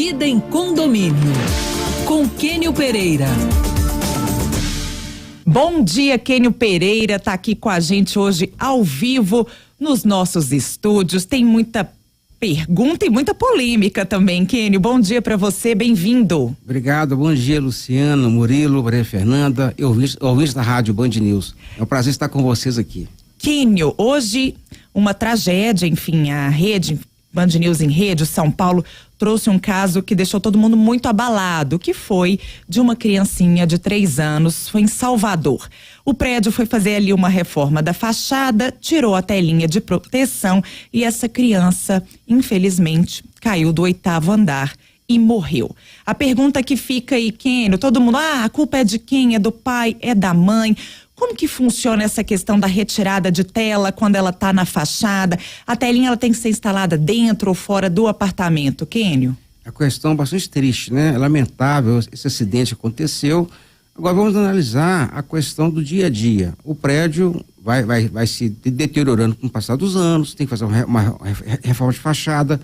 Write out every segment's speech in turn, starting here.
Vida em Condomínio, com Kênio Pereira. Bom dia, Kênio Pereira tá aqui com a gente hoje ao vivo nos nossos estúdios. Tem muita pergunta e muita polêmica também, Kênio. Bom dia para você, bem-vindo. Obrigado, bom dia, Luciano, Murilo, Maria Fernanda, ouvintes da Rádio Band News. É um prazer estar com vocês aqui. Kênio, hoje uma tragédia, enfim, a rede Band News em Rede, São Paulo, trouxe um caso que deixou todo mundo muito abalado, que foi de uma criancinha de 3 anos, foi em Salvador. O prédio foi fazer ali uma reforma da fachada, tirou a telinha de proteção e essa criança, infelizmente, caiu do 8º andar e morreu. A pergunta que fica aí, Kênio, todo mundo, a culpa é de quem? É do pai? É da mãe? Como que funciona essa questão da retirada de tela quando ela está na fachada? A telinha ela tem que ser instalada dentro ou fora do apartamento, Kênio? A questão é bastante triste, né? É lamentável esse acidente aconteceu. Agora vamos analisar a questão do dia a dia. O prédio vai se deteriorando com o passar dos anos, tem que fazer uma reforma de fachada.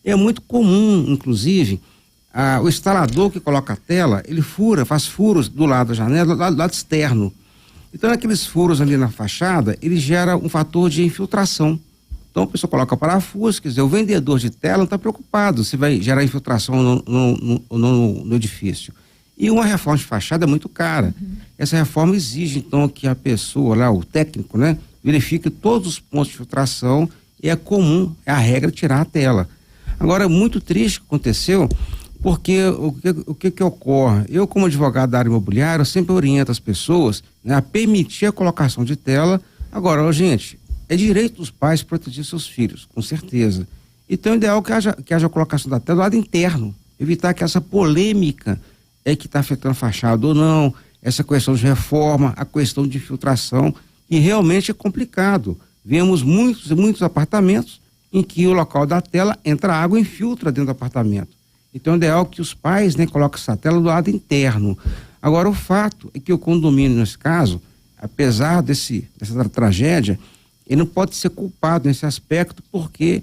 É muito comum, inclusive, o instalador que coloca a tela, ele faz furos do lado da janela, do lado externo. Então, naqueles furos ali na fachada, ele gera um fator de infiltração. Então, a pessoa coloca parafuso, quer dizer, o vendedor de tela não está preocupado se vai gerar infiltração no edifício. E uma reforma de fachada é muito cara. Essa reforma exige, então, que a pessoa lá, o técnico, né, verifique todos os pontos de filtração e é comum, é a regra, tirar a tela. Agora, é muito triste o que aconteceu, porque o que ocorre? Eu, como advogado da área imobiliária, eu sempre oriento as pessoas, né, a permitir a colocação de tela. Agora, gente, é direito dos pais proteger seus filhos, com certeza. Então, é ideal que haja a colocação da tela do lado interno, evitar que essa polêmica que está afetando a fachada ou não, essa questão de reforma, a questão de infiltração, que realmente é complicado. Vemos muitos apartamentos em que o local da tela entra água e infiltra dentro do apartamento. Então, é ideal que os pais, né, coloquem essa tela do lado interno. Agora, o fato é que o condomínio, nesse caso, apesar dessa tragédia, ele não pode ser culpado nesse aspecto, porque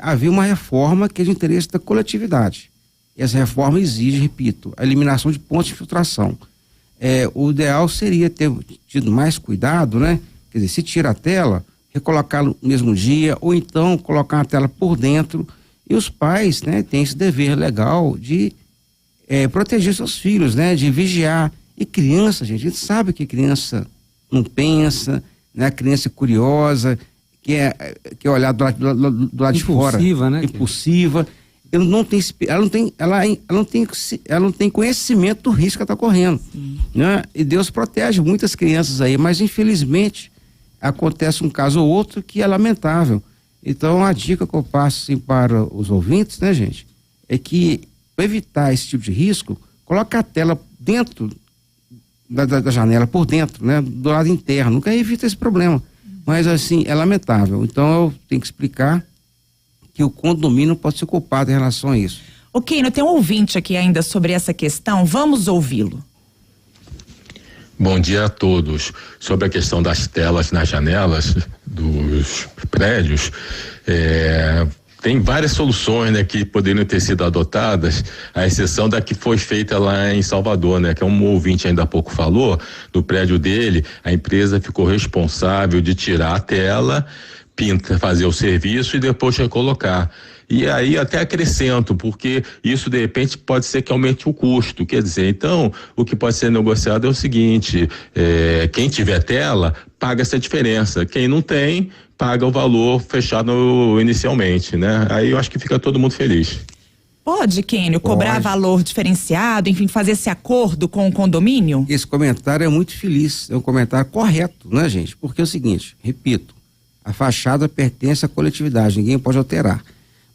havia uma reforma que é de interesse da coletividade. E essa reforma exige, repito, a eliminação de pontos de filtração. O ideal seria ter tido mais cuidado, né? Quer dizer, se tira a tela, recolocá-la no mesmo dia, ou então colocar a tela por dentro. E os pais, né, têm esse dever legal de proteger seus filhos, né, de vigiar. E criança, gente, a gente sabe que criança não pensa, né, a criança é curiosa, que é olhar do lado de fora. Impulsiva, né? Impulsiva. Ela não tem conhecimento do risco que ela está correndo. Né? E Deus protege muitas crianças aí, mas infelizmente acontece um caso ou outro que é lamentável. Então, a dica que eu passo assim, para os ouvintes, né, gente, é que, para evitar esse tipo de risco, coloca a tela dentro da janela, por dentro, né, do lado interno, que aí evita esse problema. Mas, assim, é lamentável. Então, eu tenho que explicar que o condomínio pode ser culpado em relação a isso. Ok, tem um ouvinte aqui ainda sobre essa questão, vamos ouvi-lo. Bom dia a todos. Sobre a questão das telas nas janelas dos prédios, tem várias soluções, né, que poderiam ter sido adotadas, à exceção da que foi feita lá em Salvador, né, que um ouvinte ainda há pouco falou, do prédio dele, a empresa ficou responsável de tirar a tela, fazer o serviço e depois recolocar. E aí até acrescento, porque isso de repente pode ser que aumente o custo, quer dizer, então o que pode ser negociado é o seguinte, quem tiver tela paga essa diferença, quem não tem paga o valor fechado inicialmente, né? Aí eu acho que fica todo mundo feliz. Pode, Kênio, cobrar valor diferenciado, enfim, fazer esse acordo com o condomínio? Esse comentário é muito feliz, é um comentário correto, né, gente? Porque é o seguinte, repito, a fachada pertence à coletividade, ninguém pode alterar.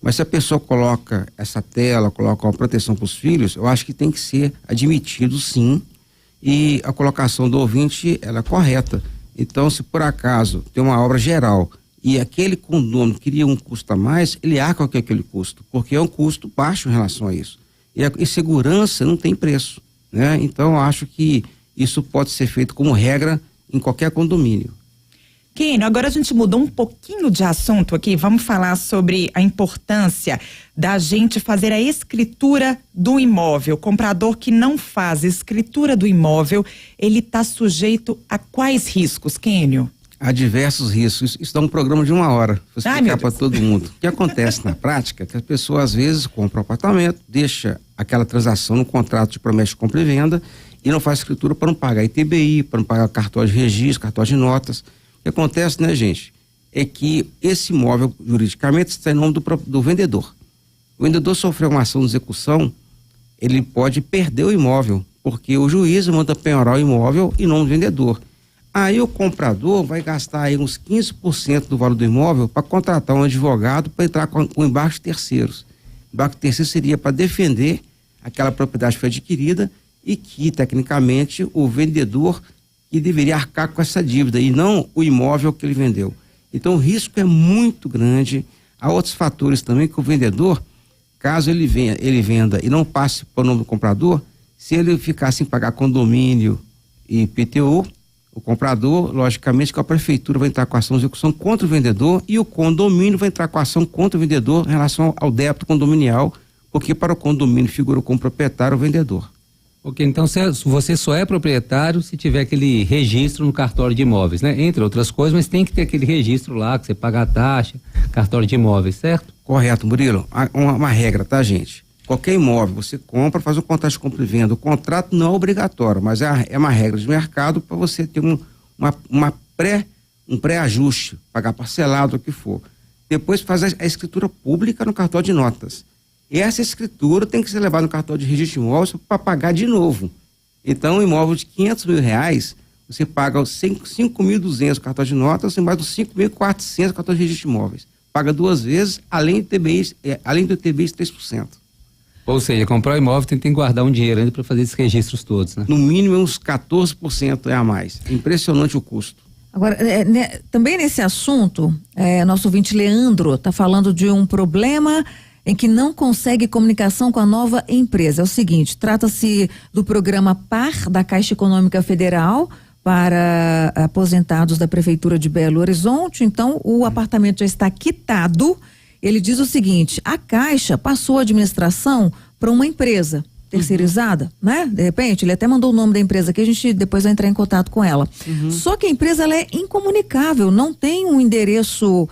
Mas se a pessoa coloca essa tela, coloca uma proteção para os filhos, eu acho que tem que ser admitido, sim, e a colocação do ouvinte, ela é correta. Então, se por acaso tem uma obra geral e aquele condomínio queria um custo a mais, ele arca com aquele custo, porque é um custo baixo em relação a isso. E segurança não tem preço, né? Então, eu acho que isso pode ser feito como regra em qualquer condomínio. Kênio, agora a gente mudou um pouquinho de assunto aqui, vamos falar sobre a importância da gente fazer a escritura do imóvel. O comprador que não faz escritura do imóvel, ele está sujeito a quais riscos, Kênio? Há diversos riscos. Isso dá um programa de 1 hora, vou explicar para todo mundo. O que acontece na prática é que a pessoa às vezes compra um apartamento, deixa aquela transação no contrato de promessa de compra e venda e não faz escritura para não pagar ITBI, para não pagar cartório de registro, cartório de notas. O que acontece, né, gente, é que esse imóvel juridicamente está em nome do vendedor. O vendedor sofreu uma ação de execução, ele pode perder o imóvel, porque o juiz manda penhorar o imóvel em nome do vendedor. Aí o comprador vai gastar aí uns 15% do valor do imóvel para contratar um advogado para entrar com embargo de terceiros. Embargo de terceiros seria para defender aquela propriedade que foi adquirida e que, tecnicamente, o vendedor que deveria arcar com essa dívida e não o imóvel que ele vendeu. Então o risco é muito grande. Há outros fatores também que o vendedor, caso ele venda e não passe para o nome do comprador, se ele ficar sem pagar condomínio e IPTU, o comprador, logicamente que a prefeitura vai entrar com ação de execução contra o vendedor e o condomínio vai entrar com ação contra o vendedor em relação ao débito condominial, porque para o condomínio figura como proprietário o vendedor. Ok, então você só é proprietário se tiver aquele registro no cartório de imóveis, né? Entre outras coisas, mas tem que ter aquele registro lá, que você paga a taxa, cartório de imóveis, certo? Correto, Murilo. Uma regra, tá, gente? Qualquer imóvel você compra, faz um contrato de compra e venda. O contrato não é obrigatório, mas é uma regra de mercado para você ter um pré-ajuste, pagar parcelado, o que for. Depois faz a escritura pública no cartório de notas. E essa escritura tem que ser levada no cartório de registro de imóveis para pagar de novo. Então, um imóvel de R$500 mil, você paga os 5.200 cartório de notas e mais os 5.400 cartório de registro de imóveis. Paga 2 vezes, além do ITBI 3%. Ou seja, comprar o imóvel tem que guardar um dinheiro ainda para fazer esses registros todos, né? No mínimo uns 14% a mais. Impressionante o custo. Agora, também nesse assunto, nosso ouvinte Leandro está falando de um problema em que não consegue comunicação com a nova empresa. É o seguinte, trata-se do programa PAR da Caixa Econômica Federal para aposentados da Prefeitura de Belo Horizonte. Então, o apartamento já está quitado. Ele diz o seguinte, a Caixa passou a administração para uma empresa terceirizada, né? De repente, ele até mandou o nome da empresa aqui, a gente depois vai entrar em contato com ela. Só que a empresa, ela é incomunicável, não tem um endereço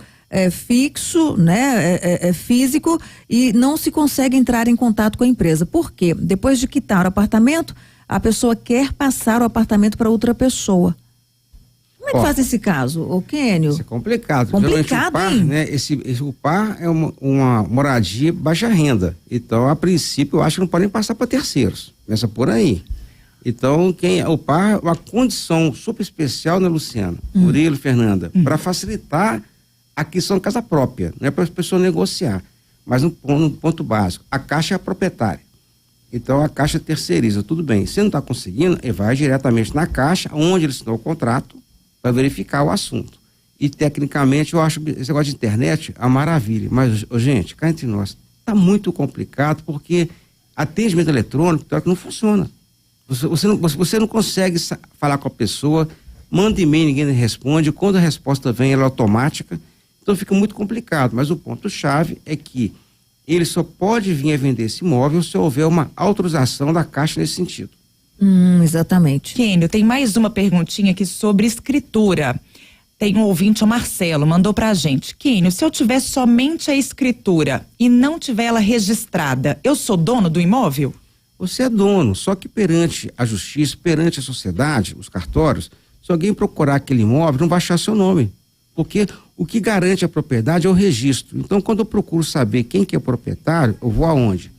fixo, né, físico, e não se consegue entrar em contato com a empresa. Por quê? Depois de quitar o apartamento, a pessoa quer passar o apartamento para outra pessoa. Como é que faz esse caso, ô Kênio? Isso é complicado. Complicado, o PAR, hein? né, o PAR é uma moradia baixa renda. Então, a princípio, eu acho que não podem passar para terceiros. Começa por aí. Então, o PAR é uma condição super especial, né, Luciano? Murilo, Fernanda, para facilitar a aquisição de casa própria, não é para as pessoas negociar, mas no ponto básico, a Caixa é a proprietária. Então a Caixa terceiriza, tudo bem. Se não está conseguindo, ele vai diretamente na Caixa, onde ele assinou o contrato, para verificar o assunto. E tecnicamente eu acho esse negócio de internet uma maravilha. Mas, gente, cá entre nós, está muito complicado, porque atendimento eletrônico não funciona. Você não consegue falar com a pessoa, manda e-mail, ninguém responde, quando a resposta vem, ela é automática. Então fica muito complicado, mas o ponto-chave é que ele só pode vir a vender esse imóvel se houver uma autorização da Caixa nesse sentido. Exatamente. Kênio, tem mais uma perguntinha aqui sobre escritura. Tem um ouvinte, o Marcelo, mandou pra gente. Kênio, se eu tiver somente a escritura e não tiver ela registrada, eu sou dono do imóvel? Você é dono, só que perante a justiça, perante a sociedade, os cartórios, se alguém procurar aquele imóvel, não vai achar seu nome. Porque o que garante a propriedade é o registro. Então, quando eu procuro saber quem que é o proprietário, eu vou aonde?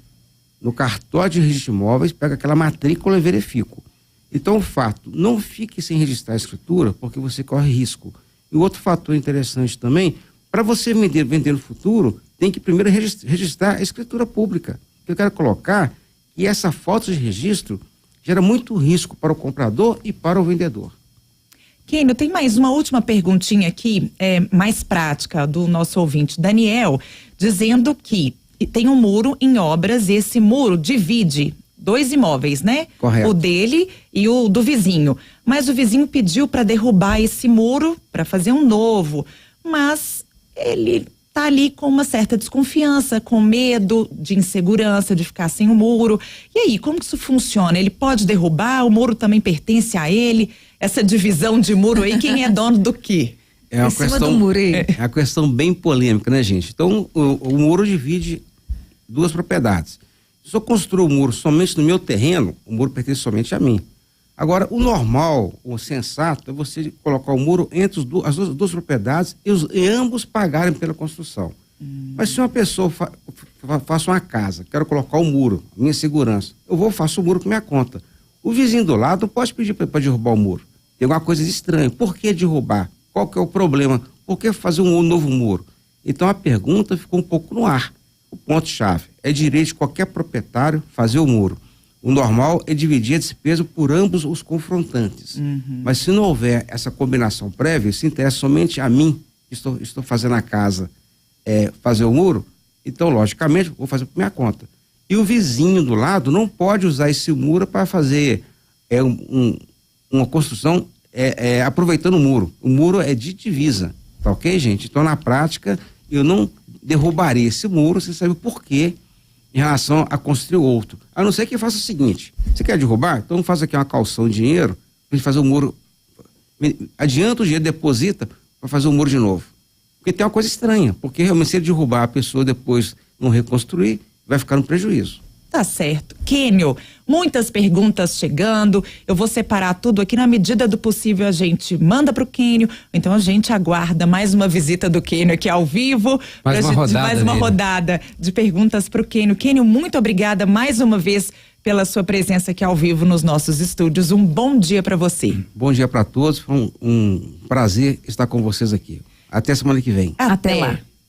No cartório de registro de imóveis, pego aquela matrícula e verifico. Então, o fato, não fique sem registrar a escritura, porque você corre risco. E outro fator interessante também, para você vender no futuro, tem que primeiro registrar a escritura pública. Eu quero colocar que essa falta de registro gera muito risco para o comprador e para o vendedor. Kênio, tem mais uma última perguntinha aqui, mais prática, do nosso ouvinte Daniel, dizendo que tem um muro em obras e esse muro divide dois imóveis, né? Correto. O dele e o do vizinho. Mas o vizinho pediu para derrubar esse muro para fazer um novo. Mas ele tá ali com uma certa desconfiança, com medo de insegurança, de ficar sem o muro. E aí, como que isso funciona? Ele pode derrubar? O muro também pertence a ele? Essa divisão de muro aí, quem é dono do quê? É uma Em cima questão, do muro aí. é uma questão bem polêmica, né, gente? Então, o muro divide duas propriedades. Se eu construir o muro somente no meu terreno, o muro pertence somente a mim. Agora, o normal, o sensato, é você colocar o muro entre as duas propriedades e ambos pagarem pela construção. Mas se uma pessoa faça uma casa, quero colocar o muro, minha segurança, faço o muro com minha conta. O vizinho do lado não pode pedir para derrubar o muro. Tem alguma coisa de estranho. Por que derrubar? Qual que é o problema? Por que fazer um novo muro? Então a pergunta ficou um pouco no ar. O ponto-chave é direito de qualquer proprietário fazer o muro. O normal é dividir a despesa por ambos os confrontantes. Mas se não houver essa combinação prévia, se interessa somente a mim, que estou fazendo a casa, fazer o muro, então, logicamente, vou fazer por minha conta. E o vizinho do lado não pode usar esse muro para fazer uma construção aproveitando o muro. O muro é de divisa, tá ok, gente? Então, na prática, eu não derrubaria esse muro, você sabe por quê, em relação a construir outro. A não ser que faça o seguinte: você quer derrubar? Então faz aqui uma calção de dinheiro para fazer o muro. Adianta o dinheiro, deposita para fazer o muro de novo. Porque tem uma coisa estranha, porque realmente se ele derrubar a pessoa depois não reconstruir, vai ficar no prejuízo. Tá certo. Kênio, muitas perguntas chegando. Eu vou separar tudo aqui na medida do possível. A gente manda pro Kênio. Então a gente aguarda mais uma visita do Kênio aqui ao vivo. Mais uma rodada de perguntas pro Kênio. Kênio, muito obrigada mais uma vez pela sua presença aqui ao vivo nos nossos estúdios. Um bom dia para você. Bom dia para todos. Foi um prazer estar com vocês aqui. Até semana que vem. Até lá.